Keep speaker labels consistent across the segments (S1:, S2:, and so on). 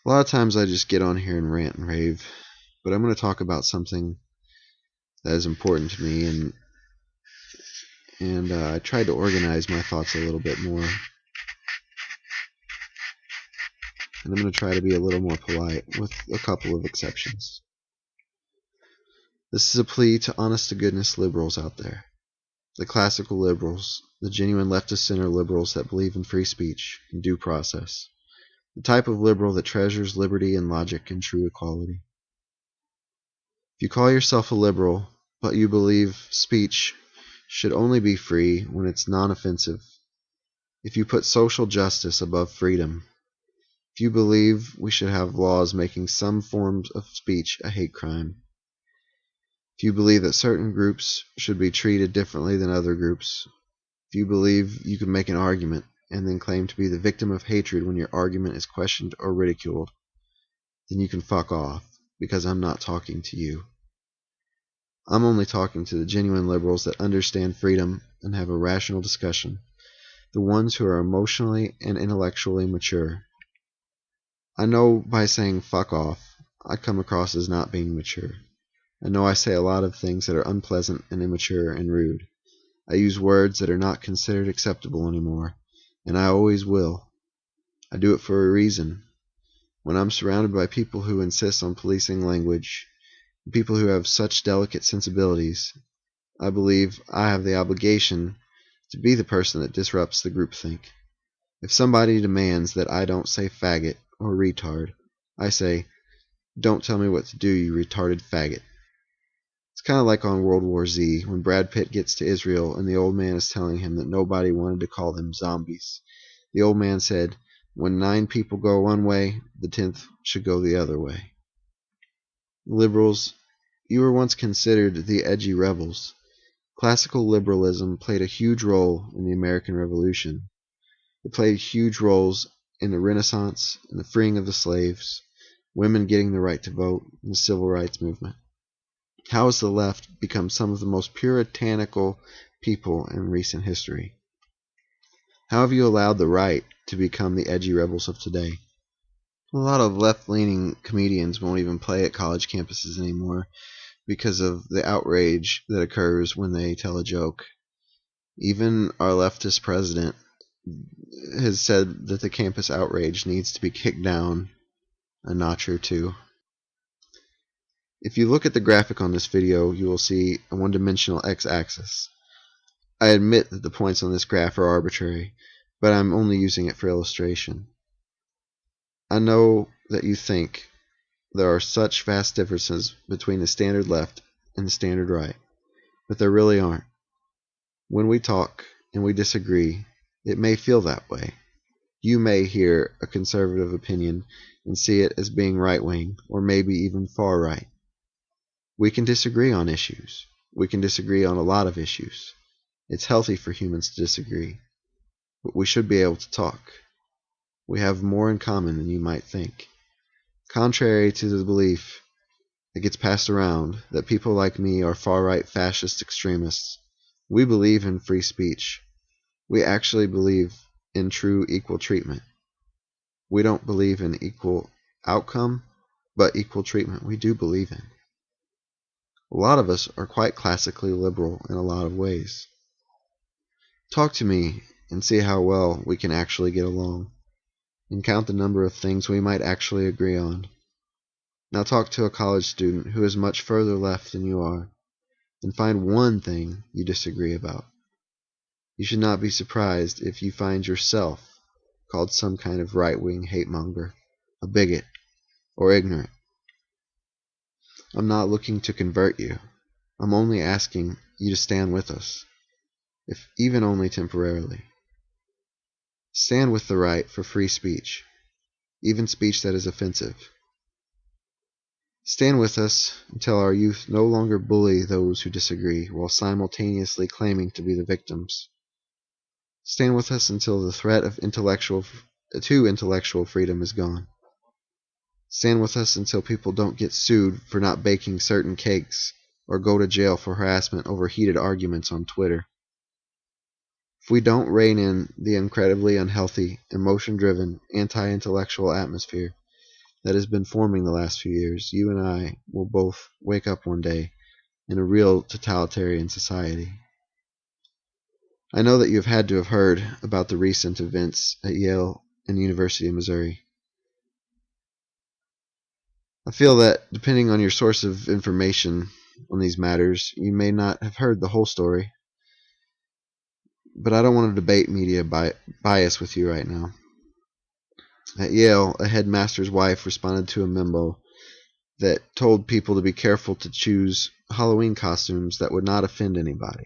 S1: A lot of times I just get on here and rant and rave, but I'm going to talk about something that is important to me, and I tried to organize my thoughts a little bit more, and I'm going to try to be a little more polite with a couple of exceptions. This is a plea to honest-to-goodness liberals out there. The classical liberals, the genuine leftist-center liberals that believe in free speech and due process. The type of liberal that treasures liberty and logic and true equality. If you call yourself a liberal, but you believe speech should only be free when it's non-offensive, if you put social justice above freedom, if you believe we should have laws making some forms of speech a hate crime, if you believe that certain groups should be treated differently than other groups, if you believe you can make an argument and then claim to be the victim of hatred when your argument is questioned or ridiculed, then you can fuck off, because I'm not talking to you. I'm only talking to the genuine liberals that understand freedom and have a rational discussion, the ones who are emotionally and intellectually mature. I know by saying fuck off, I come across as not being mature. I know I say a lot of things that are unpleasant and immature and rude. I use words that are not considered acceptable anymore, and I always will. I do it for a reason. When I'm surrounded by people who insist on policing language, people who have such delicate sensibilities, I believe I have the obligation to be the person that disrupts the groupthink. If somebody demands that I don't say faggot or retard, I say, don't tell me what to do, you retarded faggot. It's kind of like on World War Z, when Brad Pitt gets to Israel and the old man is telling him that nobody wanted to call them zombies. The old man said, when 9 people go one way, the 10th should go the other way. Liberals, you were once considered the edgy rebels. Classical liberalism played a huge role in the American Revolution. It played huge roles in the Renaissance, in the freeing of the slaves, women getting the right to vote, and the civil rights movement. How has the left become some of the most puritanical people in recent history? How have you allowed the right to become the edgy rebels of today? A lot of left-leaning comedians won't even play at college campuses anymore because of the outrage that occurs when they tell a joke. Even our leftist president has said that the campus outrage needs to be kicked down a notch or two. If you look at the graphic on this video, you will see a one-dimensional x-axis. I admit that the points on this graph are arbitrary, but I'm only using it for illustration. I know that you think there are such vast differences between the standard left and the standard right, but there really aren't. When we talk and we disagree, it may feel that way. You may hear a conservative opinion and see it as being right-wing, or maybe even far-right. We can disagree on issues. We can disagree on a lot of issues. It's healthy for humans to disagree, but we should be able to talk. We have more in common than you might think. Contrary to the belief that gets passed around that people like me are far-right fascist extremists, we believe in free speech. We actually believe in true equal treatment. We don't believe in equal outcome, but equal treatment we do believe in. A lot of us are quite classically liberal in a lot of ways. Talk to me and see how well we can actually get along, and count the number of things we might actually agree on. Now talk to a college student who is much further left than you are, and find one thing you disagree about. You should not be surprised if you find yourself called some kind of right-wing hate-monger, a bigot, or ignorant. I'm not looking to convert you. I'm only asking you to stand with us, if even only temporarily. Stand with the right for free speech, even speech that is offensive. Stand with us until our youth no longer bully those who disagree while simultaneously claiming to be the victims. Stand with us until the threat of intellectual freedom is gone. Stand with us until people don't get sued for not baking certain cakes or go to jail for harassment over heated arguments on Twitter. If we don't rein in the incredibly unhealthy, emotion-driven, anti-intellectual atmosphere, that has been forming the last few years, you and I will both wake up one day in a real totalitarian society. I know that you have had to have heard about the recent events at Yale and the University of Missouri. I feel that, depending on your source of information on these matters, you may not have heard the whole story. But I don't want to debate media bias with you right now. At Yale, a headmaster's wife responded to a memo that told people to be careful to choose Halloween costumes that would not offend anybody.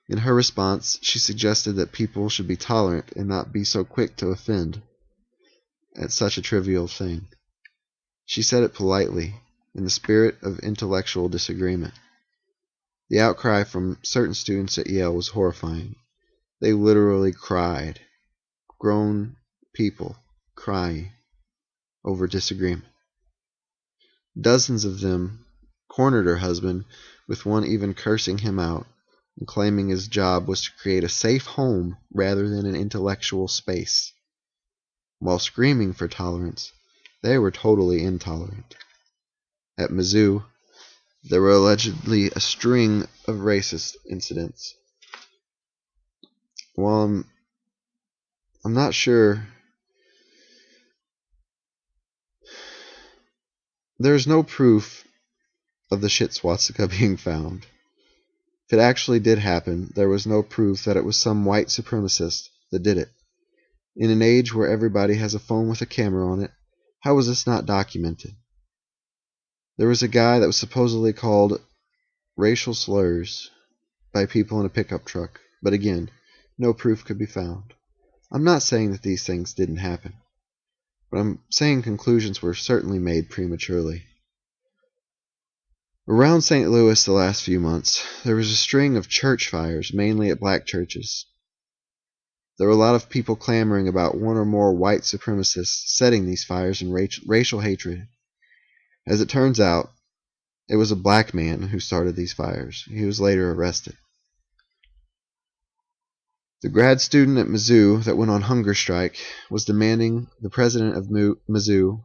S1: In her response, she suggested that people should be tolerant and not be so quick to offend at such a trivial thing. She said it politely, in the spirit of intellectual disagreement. The outcry from certain students at Yale was horrifying. They literally cried. Grown people crying over disagreement. Dozens of them cornered her husband, with one even cursing him out and claiming his job was to create a safe home rather than an intellectual space. While screaming for tolerance, they were totally intolerant. At Mizzou, there were allegedly a string of racist incidents. While I'm not sure, there's no proof of the shit swastika being found. If it actually did happen, there was no proof that it was some white supremacist that did it. In an age where everybody has a phone with a camera on it, how was this not documented? There was a guy that was supposedly called racial slurs by people in a pickup truck, but again, no proof could be found. I'm not saying that these things didn't happen, but I'm saying conclusions were certainly made prematurely. Around St. Louis the last few months, there was a string of church fires, mainly at black churches. There were a lot of people clamoring about one or more white supremacists setting these fires in racial hatred. As it turns out, it was a black man who started these fires. He was later arrested. The grad student at Mizzou that went on hunger strike was demanding the president of Mizzou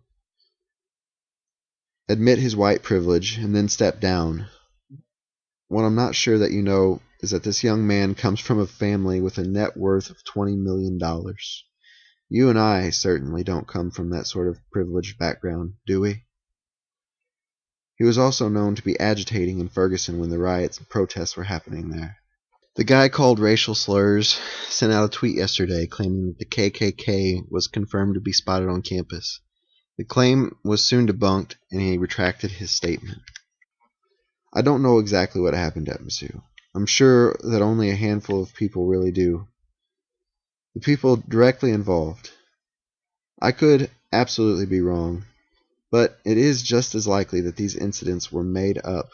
S1: admit his white privilege and then step down. What I'm not sure that you know is that this young man comes from a family with a net worth of $20 million. You and I certainly don't come from that sort of privileged background, do we? He was also known to be agitating in Ferguson when the riots and protests were happening there. The guy called racial slurs sent out a tweet yesterday claiming that the KKK was confirmed to be spotted on campus. The claim was soon debunked, and he retracted his statement. I don't know exactly what happened at Mizzou. I'm sure that only a handful of people really do. The people directly involved. I could absolutely be wrong, but it is just as likely that these incidents were made up.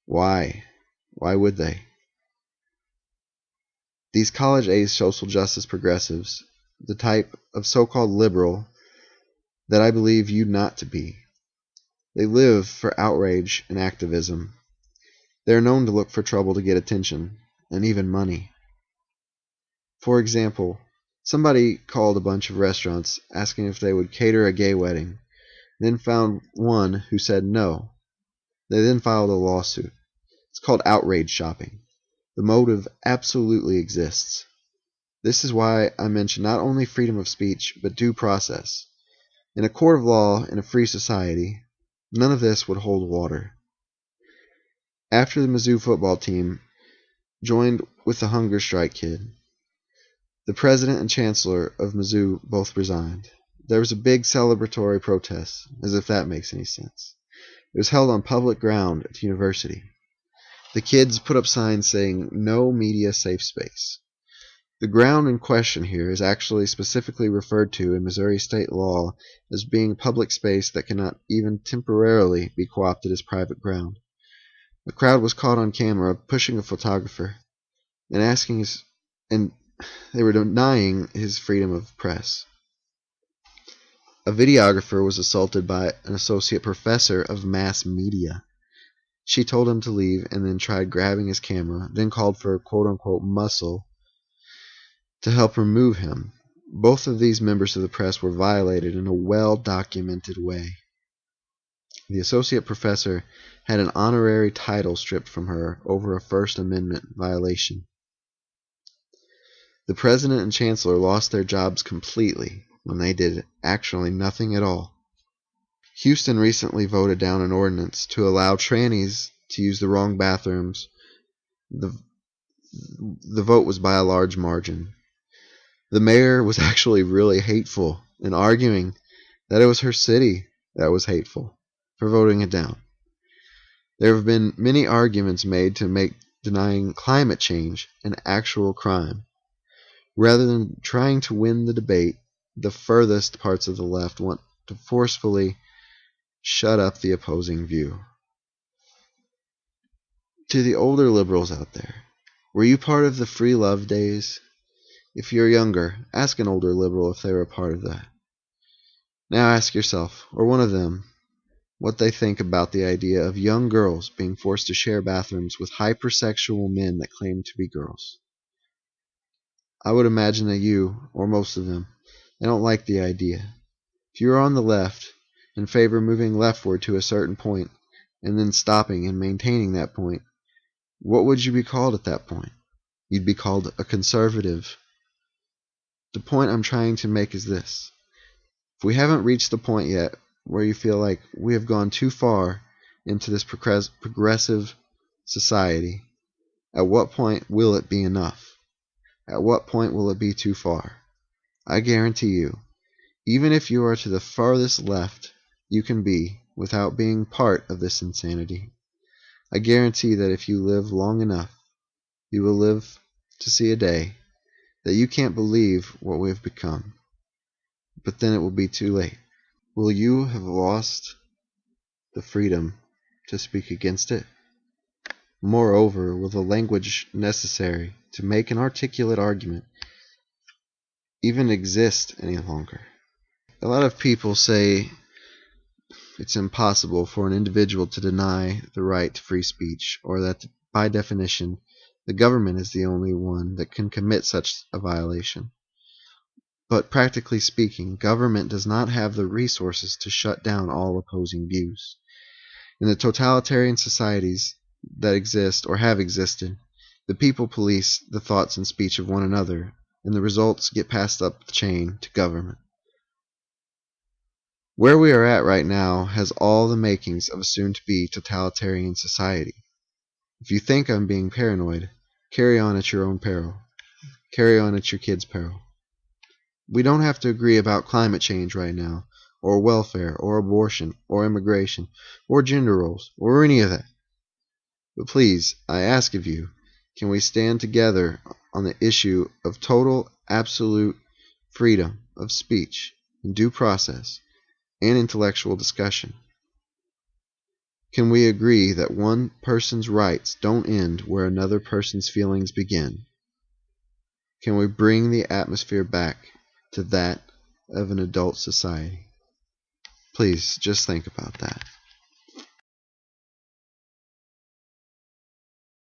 S1: Why? Why would they? These college-age social justice progressives, the type of so-called liberal that I believe you not to be, they live for outrage and activism. They are known to look for trouble to get attention, and even money. For example, somebody called a bunch of restaurants asking if they would cater a gay wedding, then found one who said no. They then filed a lawsuit. It's called outrage shopping. The motive absolutely exists. This is why I mention not only freedom of speech, but due process. In a court of law in a free society, none of this would hold water. After the Mizzou football team joined with the hunger strike kid, the president and chancellor of Mizzou both resigned. There was a big celebratory protest, as if that makes any sense. It was held on public ground at the university. The kids put up signs saying, "No media safe space." The ground in question here is actually specifically referred to in Missouri state law as being public space that cannot even temporarily be co-opted as private ground. The crowd was caught on camera pushing a photographer and they were denying his freedom of press. A videographer was assaulted by an associate professor of mass media. She told him to leave and then tried grabbing his camera, then called for quote-unquote muscle to help remove him. Both of these members of the press were violated in a well-documented way. The associate professor had an honorary title stripped from her over a First Amendment violation. The president and chancellor lost their jobs completely when they did actually nothing at all. Houston recently voted down an ordinance to allow trannies to use the wrong bathrooms. The vote was by a large margin. The mayor was actually really hateful in arguing that it was her city that was hateful for voting it down. There have been many arguments made to make denying climate change an actual crime. Rather than trying to win the debate, the furthest parts of the left want to forcefully shut up the opposing view. To the older liberals out there, were you part of the free love days? If you're younger, ask an older liberal if they were a part of that. Now ask yourself, or one of them, what they think about the idea of young girls being forced to share bathrooms with hypersexual men that claim to be girls. I would imagine that you, or most of them, they don't like the idea. If you are on the left and favor moving leftward to a certain point and then stopping and maintaining that point, what would you be called at that point? You'd be called a conservative. The point I'm trying to make is this. If we haven't reached the point yet where you feel like we have gone too far into this progressive society, at what point will it be enough? At what point will it be too far? I guarantee you, even if you are to the farthest left you can be without being part of this insanity, I guarantee that if you live long enough, you will live to see a day that you can't believe what we have become. But then it will be too late. Will you have lost the freedom to speak against it? Moreover, will the language necessary to make an articulate argument even exist any longer? A lot of people say it's impossible for an individual to deny the right to free speech, or that by definition the government is the only one that can commit such a violation. But practically speaking, government does not have the resources to shut down all opposing views. In the totalitarian societies that exist or have existed, the people police the thoughts and speech of one another, and the results get passed up the chain to government. Where we are at right now has all the makings of a soon-to-be totalitarian society. If you think I'm being paranoid, carry on at your own peril. Carry on at your kids' peril. We don't have to agree about climate change right now, or welfare, or abortion, or immigration, or gender roles, or any of that. But please, I ask of you, can we stand together on the issue of total, absolute freedom of speech and due process and intellectual discussion? Can we agree that one person's rights don't end where another person's feelings begin? Can we bring the atmosphere back to that of an adult society? Please, just think about that.